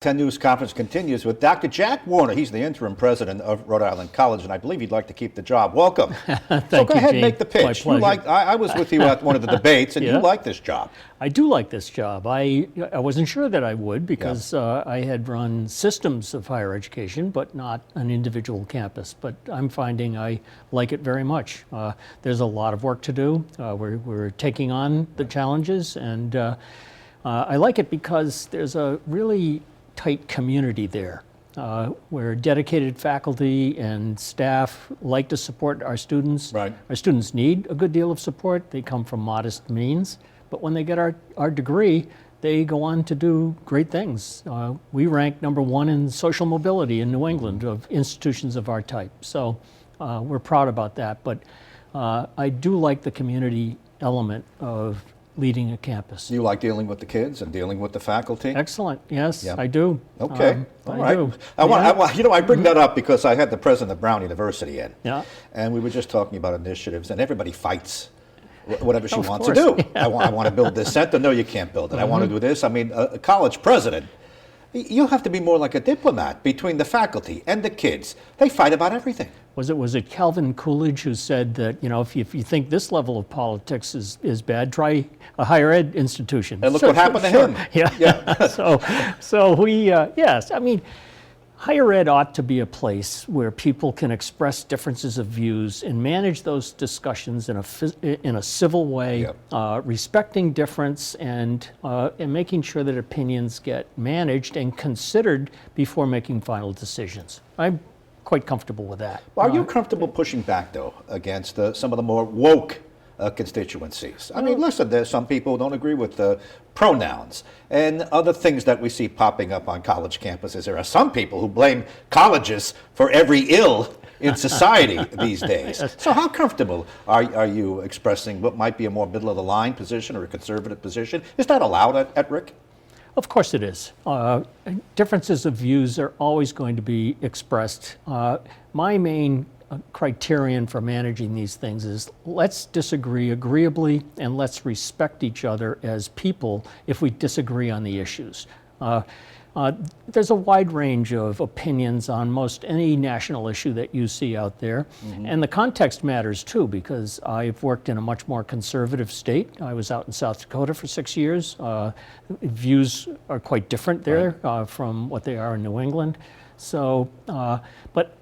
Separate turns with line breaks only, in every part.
10 News Conference continues with Dr. Jack Warner. He's the interim president of Rhode Island College, and I believe he'd like to keep the job. Welcome. So go ahead and make the pitch. You I was with you at one of the debates, and you like this job.
I do like this job. I wasn't sure that I would because I had run systems of higher education, but not an individual campus. But I'm finding I like it very much. There's a lot of work to do. We're taking on the challenges, and I like it because there's a really tight community there where dedicated faculty and staff like to support our students.
Right.
Our students need a good deal of support. They come from modest means, but when they get our degree, they go on to do great things. We rank #1 in social mobility in New England of institutions of our type. So we're proud about that, but I do like the community element of leading a campus.
You like dealing with the kids and dealing with the faculty?
Excellent. Yes, I do.
Okay. All right.
Do.
I bring that up because I had the president of Brown University in.
Yeah.
And we were just talking about initiatives, and everybody fights whatever she wants to
course.
do. I want to build this center. No, you can't build it. I want to do this. I mean, a college president, you have to be more like a diplomat between the faculty and the kids. They fight about everything.
Was it Calvin Coolidge who said that, if you think this level of politics is bad, try a higher ed institution.
And look what happened to him.
Yeah. So we, yes, I mean, higher ed ought to be a place where people can express differences of views and manage those discussions in a civil way, respecting difference and making sure that opinions get managed and considered before making final decisions. I'm quite comfortable with that.
Well, are you comfortable pushing back, though, against some of the more woke constituencies? I mean, listen, there's some people who don't agree with the pronouns and other things that we see popping up on college campuses. There are some people who blame colleges for every ill in society these days. So how comfortable are you expressing what might be a more middle-of-the-line position or a conservative position? Is that allowed at RIC?
Of course it is. Differences of views are always going to be expressed. My main criterion for managing these things is let's disagree agreeably and let's respect each other as people if we disagree on the issues. There's a wide range of opinions on most any national issue that you see out there. And the context matters too, because I've worked in a much more conservative state. I was out in South Dakota for 6 years. Views are quite different there from what they are in New England. So, but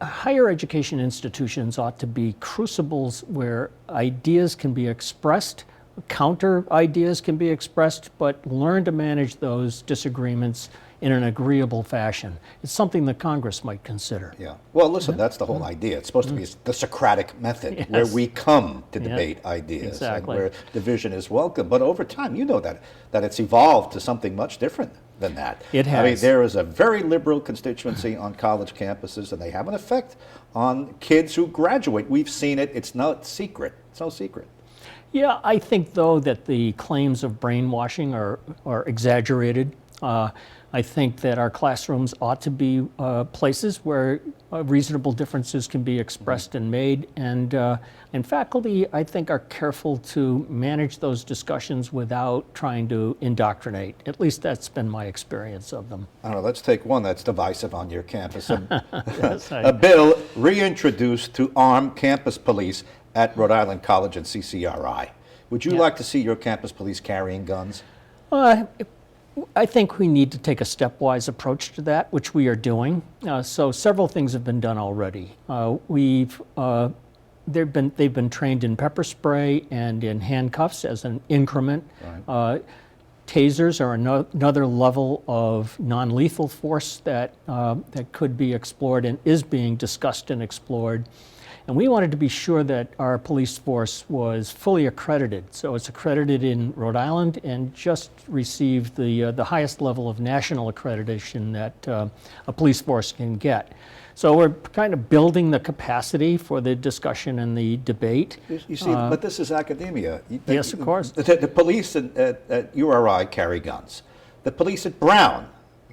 higher education institutions ought to be crucibles where ideas can be expressed, counter ideas can be expressed, but learn to manage those disagreements in an agreeable fashion. It's something that Congress might consider.
Yeah. Well, listen, that's the whole idea. It's supposed to be the Socratic method, where we come to debate ideas, and where division is welcome. But over time, you know that it's evolved to something much different than that.
It has.
I mean, there is a very liberal constituency on college campuses, and they have an effect on kids who graduate. We've seen it. It's not secret. It's no secret.
Yeah, I think, though, that the claims of brainwashing are exaggerated. I think that our classrooms ought to be places where reasonable differences can be expressed and made. And faculty, I think, are careful to manage those discussions without trying to indoctrinate. At least that's been my experience of them.
I don't know, let's take one that's divisive on your campus. A bill reintroduced to arm campus police at Rhode Island College and CCRI. Would you like to see your campus police carrying guns?
I think we need to take a stepwise approach to that, which we are doing. So several things have been done already. They've been trained in pepper spray and in handcuffs as an increment. Right. Tasers are another level of non-lethal force that could be explored and is being discussed and explored. And we wanted to be sure that our police force was fully accredited. So it's accredited in Rhode Island and just received the highest level of national accreditation that a police force can get. So we're kind of building the capacity for the discussion and the debate.
You see, but this is academia.
Yes, of course.
The police at URI carry guns. The police at Brown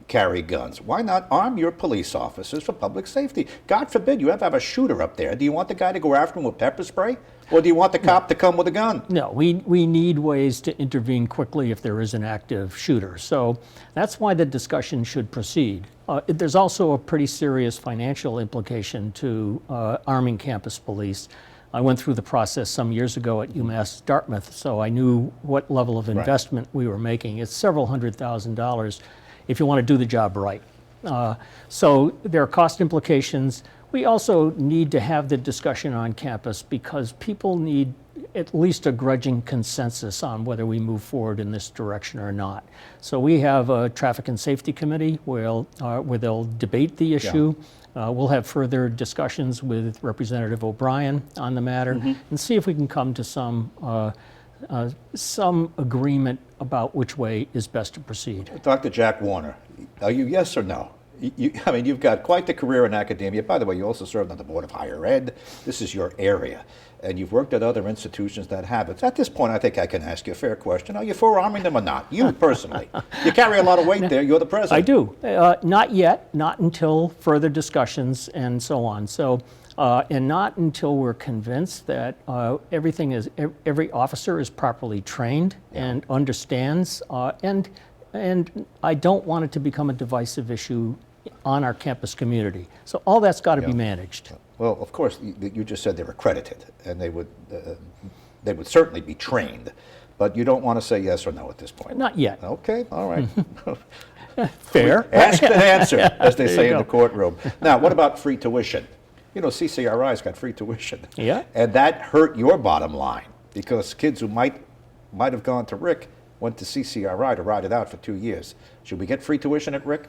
carry guns. Why not arm your police officers for public safety? God forbid you have a shooter up there. Do you want the guy to go after him with pepper spray? Or do you want the cop to come with a gun?
No, we need ways to intervene quickly if there is an active shooter. So that's why the discussion should proceed. There's also a pretty serious financial implication to arming campus police. I went through the process some years ago at UMass Dartmouth, so I knew what level of investment we were making. It's several $100,000 if you want to do the job right. So there are cost implications. We also need to have the discussion on campus because people need at least a grudging consensus on whether we move forward in this direction or not. So we have a traffic and safety committee where they'll debate the issue. We'll have further discussions with Representative O'Brien on the matter and see if we can come to some agreement about which way is best to proceed.
Dr. Jack Warner, are you yes or no? I mean, you've got quite the career in academia. By the way, you also served on the Board of Higher Ed. This is your area. And you've worked at other institutions that have it. At this point, I think I can ask you a fair question. Are you for arming them or not? You personally. You carry a lot of weight there. You're the president.
I do. Not yet. Not until further discussions and so on. So, and not until we're convinced that every officer is properly trained and understands. And I don't want it to become a divisive issue on our campus community. So all that's got to be managed.
Well, of course, you just said they're accredited, and they would certainly be trained, but you don't want to say yes or no at this point.
Not yet.
Okay, all right.
Fair.
Ask and answer, as they say in the courtroom. Now, what about free tuition? You know, CCRI's got free tuition.
Yeah.
And that hurt your bottom line because kids who might have gone to Rick went to CCRI to ride it out for 2 years. Should we get free tuition at Rick?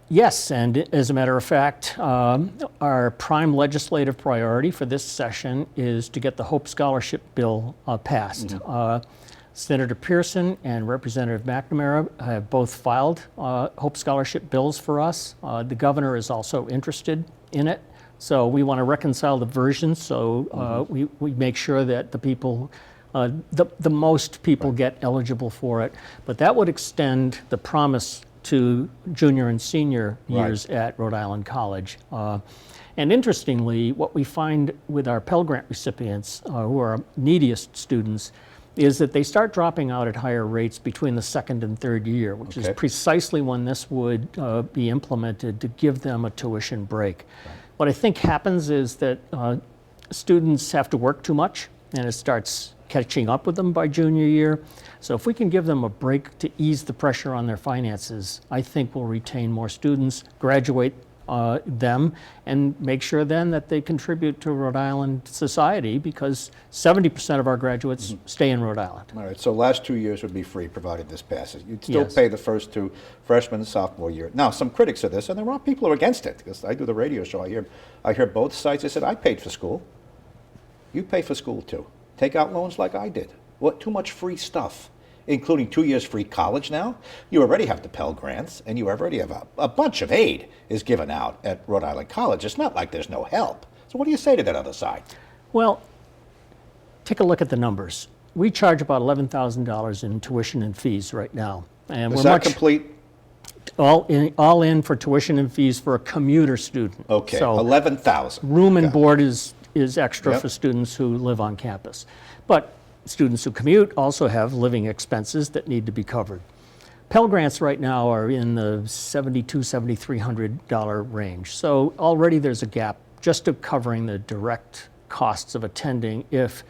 Yes, and as a matter of fact, our prime legislative priority for this session is to get the Hope Scholarship Bill passed. Senator Pearson and Representative McNamara have both filed Hope Scholarship bills for us. The governor is also interested in it. So we want to reconcile the versions so we make sure that the people, the most people get eligible for it. But that would extend the promise to junior and senior years at Rhode Island College. And interestingly, what we find with our Pell Grant recipients, who are neediest students, is that they start dropping out at higher rates between the second and third year, which is precisely when this would be implemented to give them a tuition break. What I think happens is that students have to work too much, and it starts catching up with them by junior year. So if we can give them a break to ease the pressure on their finances, I think we'll retain more students, graduate them, and make sure then that they contribute to Rhode Island society because 70% of our graduates stay in Rhode Island.
All right, so last 2 years would be free provided this passes. You'd still pay the first two, freshman and sophomore year. Now, some critics of this, and there are people who are against it, because I do the radio show, I hear both sides. They said, I paid for school. You pay for school too. Take out loans like I did. What, too much free stuff, including 2 years free college now? You already have the Pell Grants, and you already have a bunch of aid is given out at Rhode Island College. It's not like there's no help. So what do you say to that other side?
Well, take a look at the numbers. We charge about $11,000 in tuition and fees right now. And
Is that complete?
All in for tuition and fees for a commuter student.
Okay,
so
11,000.
Room and board is extra for students who live on campus. But students who commute also have living expenses that need to be covered. Pell Grants right now are in the $7,200, $7,300 range. So already there's a gap just to covering the direct costs of attending if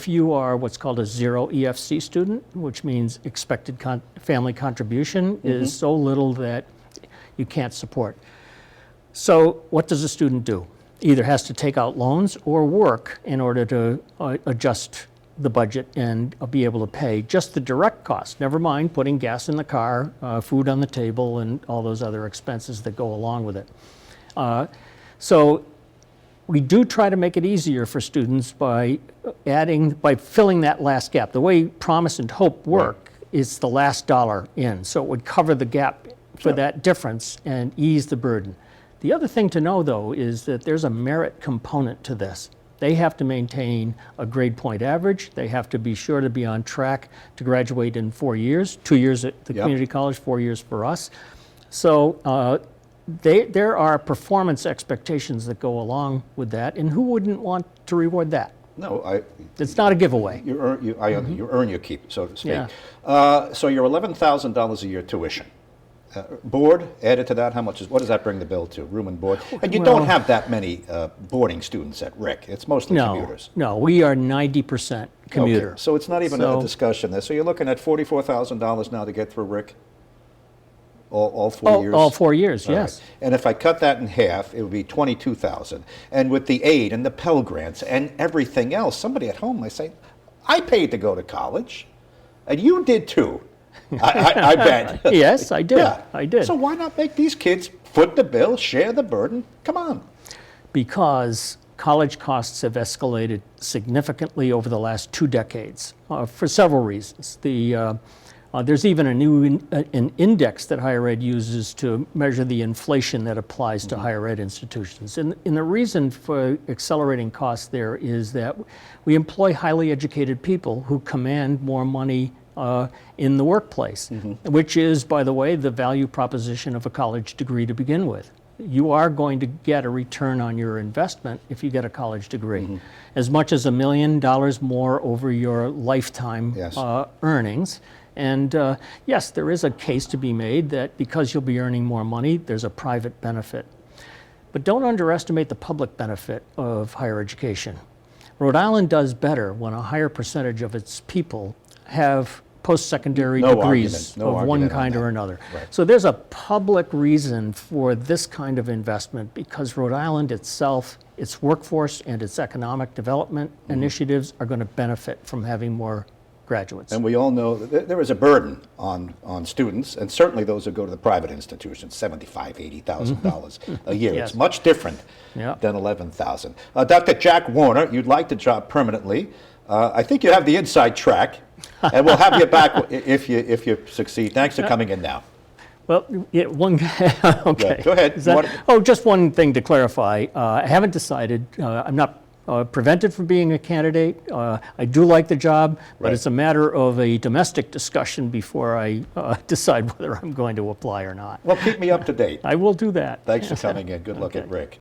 you are what's called a zero EFC student, which means expected family contribution is so little that you can't support. So what does a student do? Either has to take out loans or work in order to adjust the budget and be able to pay just the direct cost, never mind putting gas in the car, food on the table, and all those other expenses that go along with it. So we do try to make it easier for students by filling that last gap. The way Promise and Hope work is the last dollar in, so it would cover the gap for that difference and ease the burden. The other thing to know, though, is that there's a merit component to this. They have to maintain a grade point average. They have to be sure to be on track to graduate in 4 years, 2 years at the community college, 4 years for us. So there are performance expectations that go along with that, and who wouldn't want to reward that?
No,
It's not a giveaway.
you earn your keep, so to speak.
Yeah.
So your $11,000 a year tuition. Board added to that, what does that bring the bill to? Room and board? And you don't have that many boarding students at Rick. It's mostly commuters.
No, we are 90% commuter.
Okay, so it's not even a discussion there. So you're looking at $44,000 now to get through Rick? All 4 years?
All 4 years,
All
yes.
right. And if I cut that in half, it would be $22,000. And with the aid and the Pell Grants and everything else, somebody at home might say, I paid to go to college, and you did too. I bet.
Yes, I did.
Yeah.
I did.
So why not make these kids foot the bill, share the burden? Come on.
Because college costs have escalated significantly over the last 2 decades for several reasons. There's even an index that higher ed uses to measure the inflation that applies to higher ed institutions. And the reason for accelerating costs there is that we employ highly educated people who command more money in the workplace, which is, by the way, the value proposition of a college degree to begin with. You are going to get a return on your investment if you get a college degree. As much as $1 million more over your lifetime earnings. And yes, there is a case to be made that because you'll be earning more money, there's a private benefit. But don't underestimate the public benefit of higher education. Rhode Island does better when a higher percentage of its people have post-secondary degrees of one kind or another.
Right.
So there's a public reason for this kind of investment because Rhode Island itself, its workforce and its economic development initiatives are going to benefit from having more graduates.
And we all know that there is a burden on students, and certainly those who go to the private institutions, $75,000, $80,000 a year.
Yes.
It's much different than $11,000. Dr. Jack Warner, you'd like the job permanently. I think you have the inside track, and we'll have you back if you succeed. Thanks for coming in now.
Well, okay.
Yeah, go ahead.
Just one thing to clarify. I haven't decided. I'm not prevented from being a candidate. I do like the job, but it's a matter of a domestic discussion before I decide whether I'm going to apply or not.
Well, keep me up to date.
I will do that.
Thanks for coming in. Good luck at Rick.